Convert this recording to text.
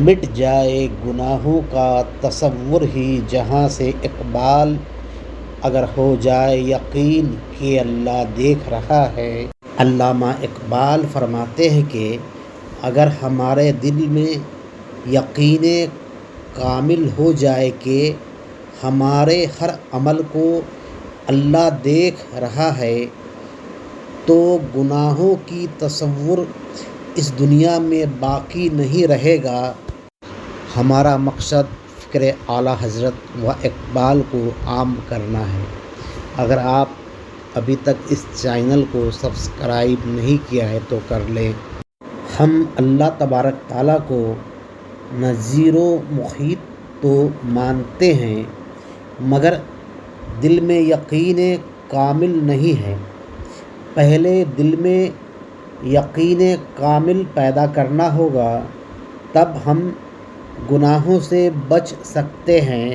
مٹ جائے گناہوں کا تصور ہی جہاں سے اقبال، اگر ہو جائے یقین کہ اللہ دیکھ رہا ہے۔ علامہ اقبال فرماتے ہیں کہ اگر ہمارے دل میں یقین کامل ہو جائے کہ ہمارے ہر عمل کو اللہ دیکھ رہا ہے تو گناہوں کی تصور اس دنیا میں باقی نہیں رہے گا۔ ہمارا مقصد فکر اعلیٰ حضرت و اقبال کو عام کرنا ہے۔ اگر آپ ابھی تک اس چینل کو سبسکرائب نہیں کیا ہے تو کر لیں۔ ہم اللہ تبارک تعالیٰ کو نذیر و محیط تو مانتے ہیں مگر دل میں یقین کامل نہیں ہے۔ پہلے دل میں یقین کامل پیدا کرنا ہوگا، تب ہم گناہوں سے بچ سکتے ہیں۔